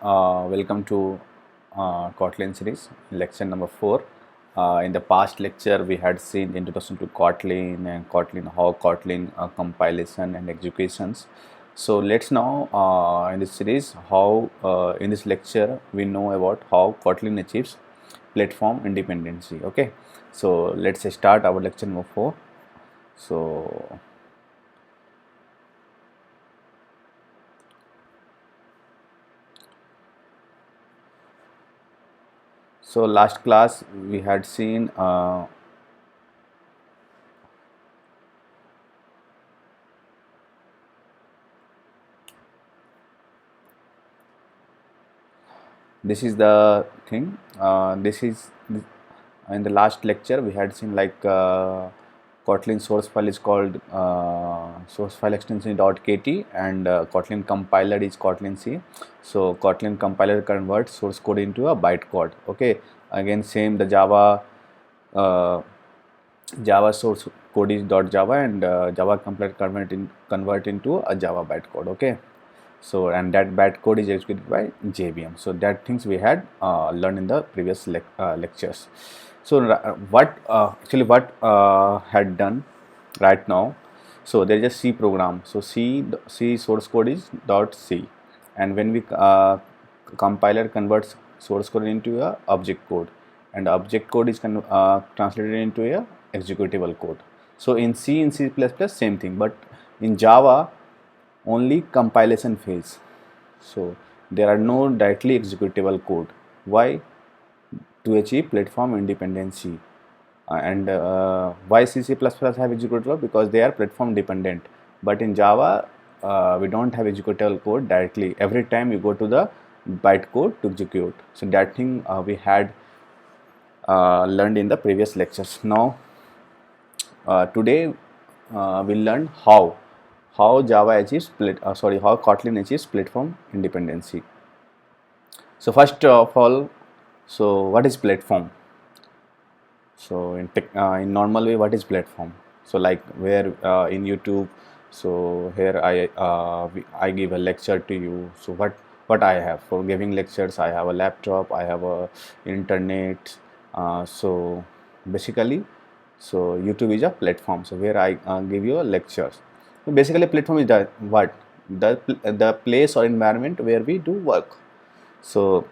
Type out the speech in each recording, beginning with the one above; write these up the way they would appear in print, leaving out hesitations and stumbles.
Welcome to Kotlin series, lecture number 4. In the past lecture, we had seen introduction to Kotlin and how Kotlin compilation and executions. So let's now in this series how in this lecture we know about how Kotlin achieves platform independency. Okay, so let's start our lecture number 4. So last class we had seen this is the thing. This is in the last lecture we had seen like Kotlin source file is called source file extension .kt and Kotlin compiler is Kotlin C. So Kotlin compiler converts source code into a bytecode. Okay, again same the uh, Java source code is .java and Java compiler convert into a Java bytecode. Okay, so and that bytecode is executed by JVM. So that things we had learned in the previous lectures. So what had done right now, so there is a C program. So C source code is .c, and when we compiler converts source code into a object code, and object code is translated into a executable code. So in C same thing, but in Java only compilation phase. So there are no directly executable code. Why? To achieve platform independency. And why C++ have executable? Because they are platform dependent. But in Java, we don't have executable code directly. Every time you go to the bytecode to execute. So that thing we had learned in the previous lectures. Now today we'll learn how Java achieves how Kotlin achieves platform independency. So first of all, so what is platform? So in normal way, what is platform? So like where in YouTube, so here I give a lecture to you. So what I have for giving lectures? I have a laptop, I have a internet. So basically, so YouTube is a platform. So where I give you a lectures. So basically, platform is the place or environment where we do work. So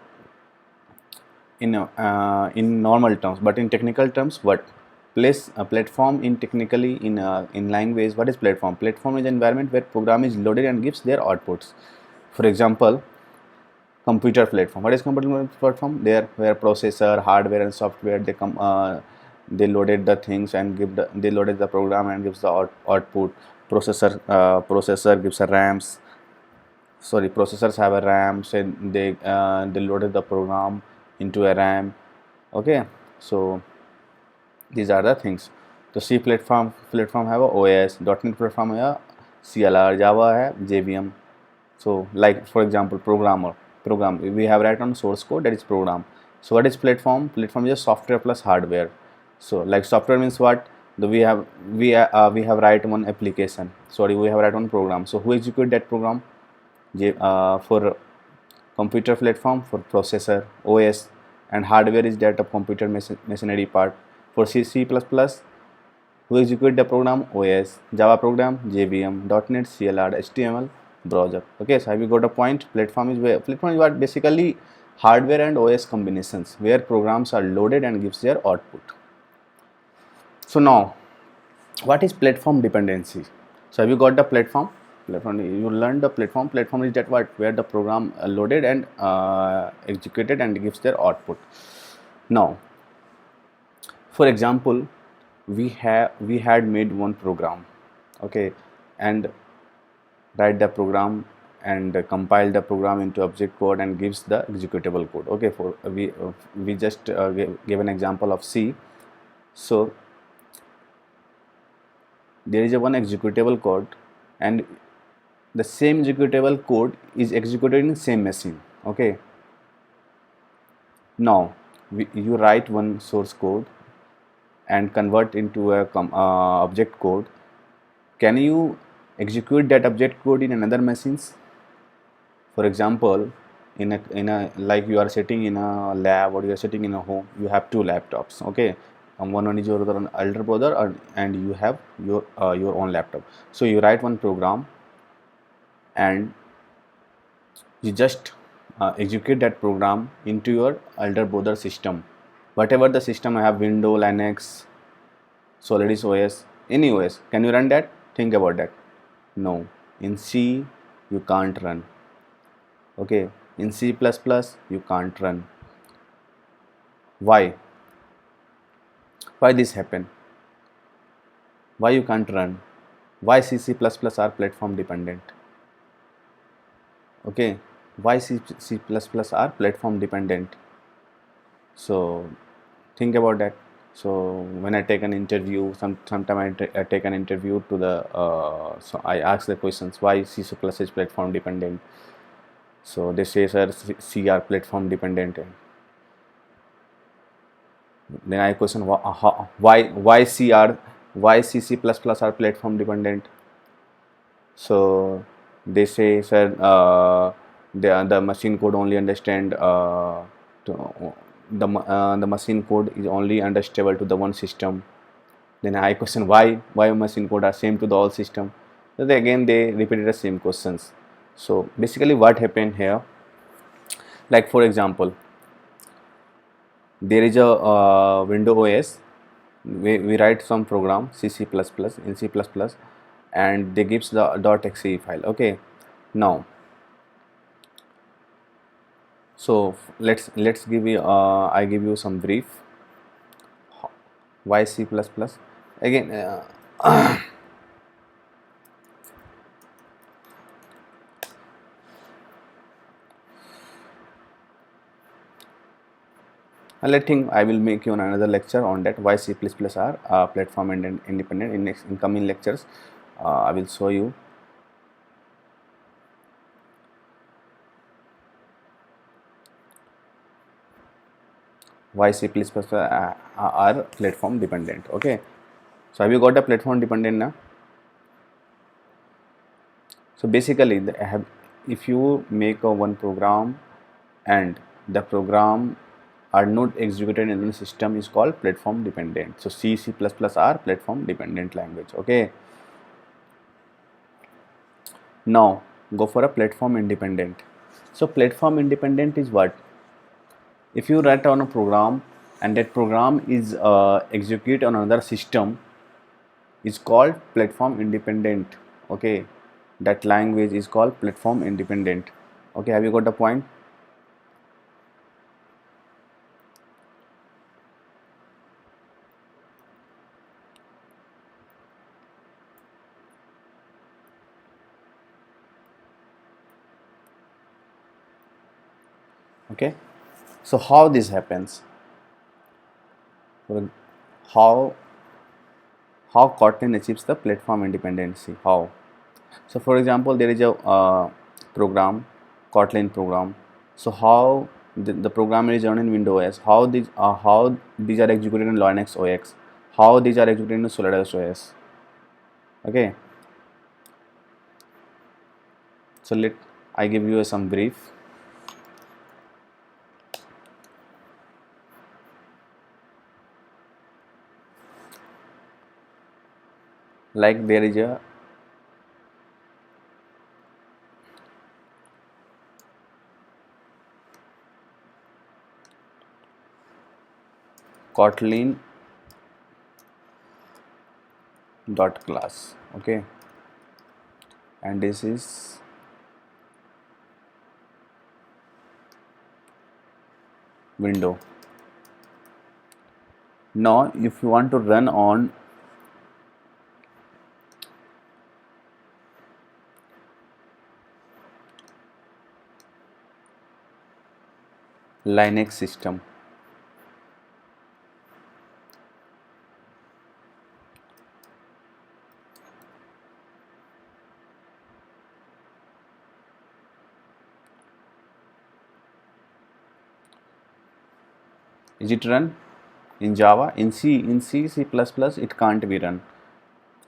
in normal terms, but in technical terms, what place a platform in technically in language, what is platform? Platform is an environment where program is loaded and gives their outputs. For example, computer platform. What is computer platform? There where processor, hardware and software they loaded the things and they loaded the program and gives the output. Processor gives a RAMs. Sorry, processors have a RAM, so they loaded the program into a RAM. Okay, so these are the things. So C platform have a OS, .NET platform है CLR, Java है JVM. So like for example, program we have write on source code, that is program. So what is platform? Platform is a software plus hardware. So like software means what? We have write one application. Sorry, we have write one program. So who execute that program? For computer platform, for processor OS, and hardware is that of computer machinery part. For C++, who execute the program? OS. Java program JVM. .NET CLR, HTML browser. Okay, so have you got a point? Platform is what basically hardware and OS combinations where programs are loaded and gives their output. So now, what is platform dependency? So have you got the platform? You learned the platform. Platform is that what where the program loaded and executed and gives their output. Now, for example, we had made one program, okay, and write the program and compile the program into object code and gives the executable code. Okay, for we just gave an example of C. So there is a one executable code, and the same executable code is executed in same machine. Okay, now you write one source code and convert into a object code. Can you execute that object code in another machines? For example, in a like you are sitting in a lab or you are sitting in a home, you have two laptops, okay, and one is your elder brother, and you have your own laptop. So you write one program and you just execute that program into your elder brother system, whatever the system I have, Windows, Linux, Solaris OS, any OS. Can you run that? Think about that. No, in C you can't run. Okay, in C++ you can't run. Why? Why this happen? Why you can't run? Why C++ are platform dependent? Okay, why C++ are platform dependent? So think about that. So when I take an interview, sometime I take an interview to the so I ask the questions, why C++ is platform dependent. So they say, sir, C are platform dependent. Then I question, why C++ are platform dependent. So they say, sir, the machine code only understand to, the machine code is only understandable to the one system. Then I question, why machine code are same to the all system. So they repeated the same questions. So basically what happened here, like for example, there is a window OS. We write some program C++ in C++, and they gives the .exe file. Okay, now so let's give you I give you some brief. Why C++? Again, I think I will make you another lecture on that, why C++ are platform and independent. In next incoming lectures, I will show you. Why C++ are platform dependent. Okay, so have you got a platform dependent now? So basically, if you make a one program and the program are not executed in the system, is called platform dependent. So C++ are platform dependent language. Okay. Now go for a platform independent. So platform independent is what? If you write on a program and that program is execute on another system, is called platform independent. Okay, that language is called platform independent. Okay, have you got the point? Okay, so how this happens? how how Kotlin achieves the platform independency? How? So for example, there is a program, Kotlin program. So how the program is run in Windows OS, how these are executed in Linux OS, how these are executed in Solaris OS. Okay, so let I give you some brief. Like there is a Kotlin dot class. Okay, and this is window. Now if you want to run on Linux system, is it run in Java? In C, C++, it can't be run,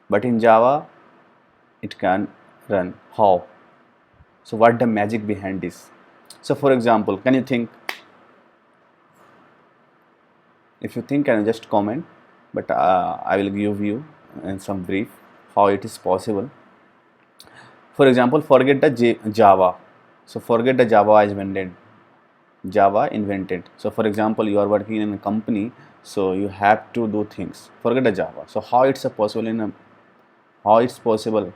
but in Java it can run. How? So what the magic behind this? So for example, can you think? If you think, can you just comment? But I will give you in some brief how it is possible. For example, forget the Java. So forget the Java is invented. Java invented. So for example, you are working in a company, so you have to do things. Forget the Java. So how it's possible in a, how it's possible?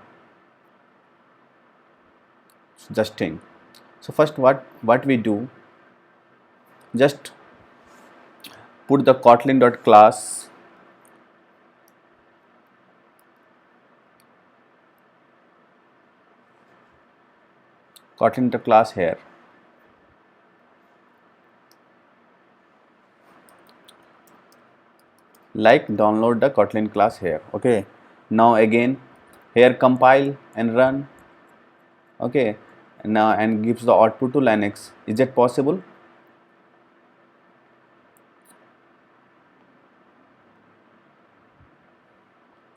Just think. So first, what we do? Just put the Kotlin.class. Kotlin.class here. Like download the Kotlin class here. Okay. Now again, here compile and run. Okay. Now and gives the output to Linux. Is that possible?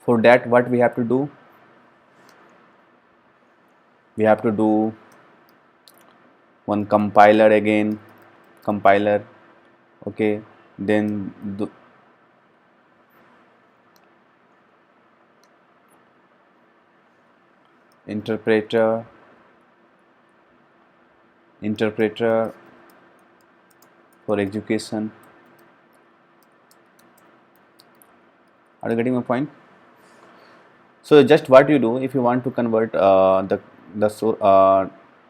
For that, what we have to do? We have to do one compiler again. Compiler. Okay. Then do interpreter. Interpreter for execution. Are you getting my point? So just what you do, if you want to convert the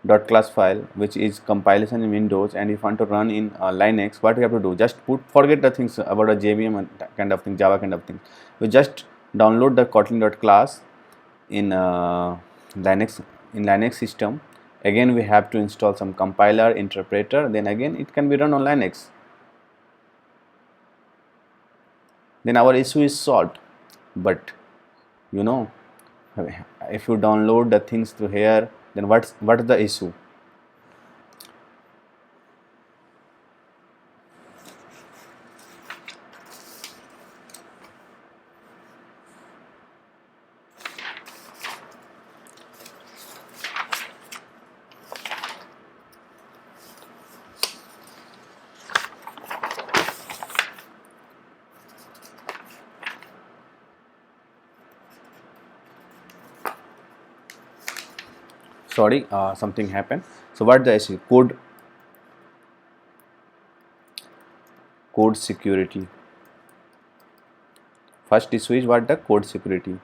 dot class file, which is compilation in Windows, and if you want to run in Linux, what you have to do? Just forget the things about a JVM and kind of thing, Java kind of thing. You just download the Kotlin.class in Linux system. Again, we have to install some compiler, interpreter. Then again, it can be run on Linux. Then our issue is solved. But you know, if you download the things through here, then what's the issue? Sorry, something happened. So what the issue? Code security. First issue is what? The code security.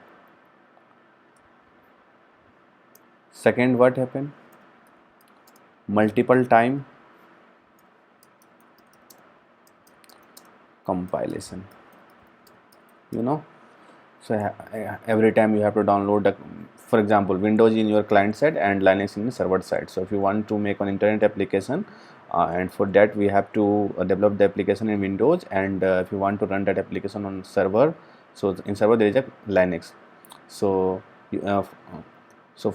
Second, what happened? Multiple time compilation. You know, so every time you have to download the, for example, Windows in your client side and Linux in the server side. So if you want to make an internet application, and for that we have to develop the application in Windows, and if you want to run that application on server, so in server there is a Linux. So you, so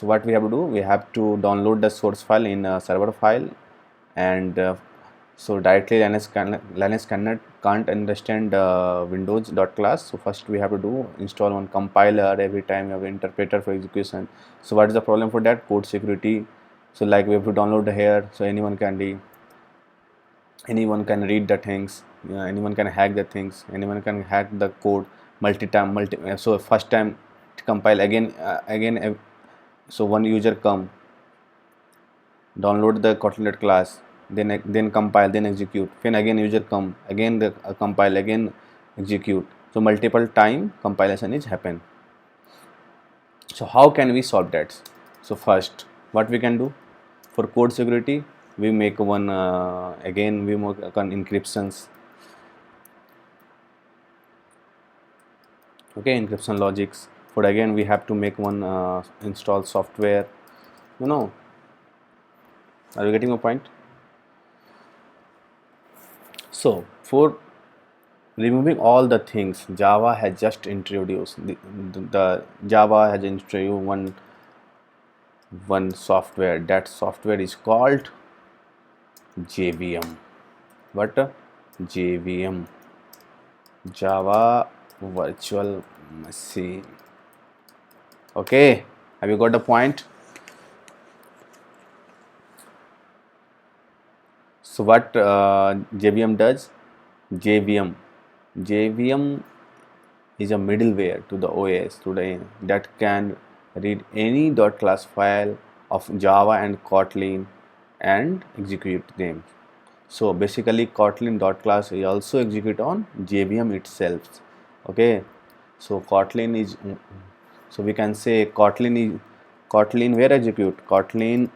what we have to do? We have to download the source file in a server file, and so directly Linux can't understand Windows.class. So first we have to do install one compiler. Every time you have an interpreter for execution. So what is the problem for that? Code security. So like we have to download here, so anyone can read the things. Anyone can hack the things. Anyone can hack the code so first time to compile again. So one user come, download the Kotlin class, then compile, then execute. Then again user come, again the compile, again execute. So multiple time compilation is happen. So how can we solve that? So first, what we can do for code security, we make one again we make encryptions. Okay, encryption logics. For again we have to make one install software. You know, are you getting my point? So for removing all the things, Java has just introduced the Java has introduced one software. That software is called JVM. What? JVM, Java Virtual Machine. Okay, have you got the point? So what JVM does? JVM is a middleware to the OS today that can read any .class file of Java and Kotlin and execute them. So basically Kotlin .class is also execute on JVM itself. Okay, so Kotlin is, so we can say Kotlin where execute Kotlin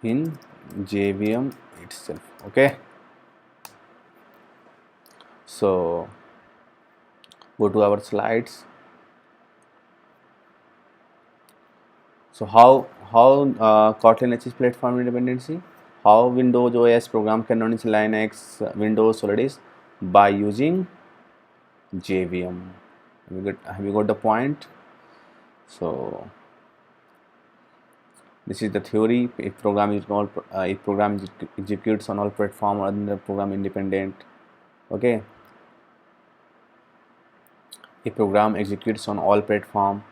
in JVM itself. Okay, so go to our slides. So how Kotlin achieves platform independency? How Windows OS program can run in Linux, Windows Solidus by using JVM. Have you got the point? So this is the theory. If program is all, if program executes on all platform other than the program independent. Okay. If program executes on all platform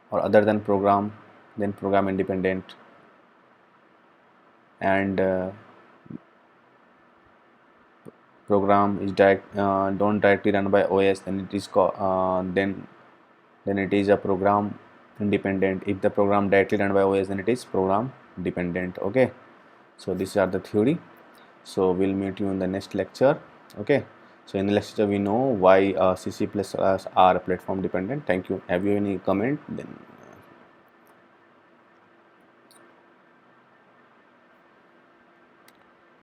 or other than program, then program independent. And program is don't directly run by OS, then it is then it is a program independent. If the program directly run by OS, then it is program dependent. Okay, so these are the theory. So we'll meet you in the next lecture. Okay, so in the lecture we know why C++ are platform dependent. Thank you. Have you any comment? Then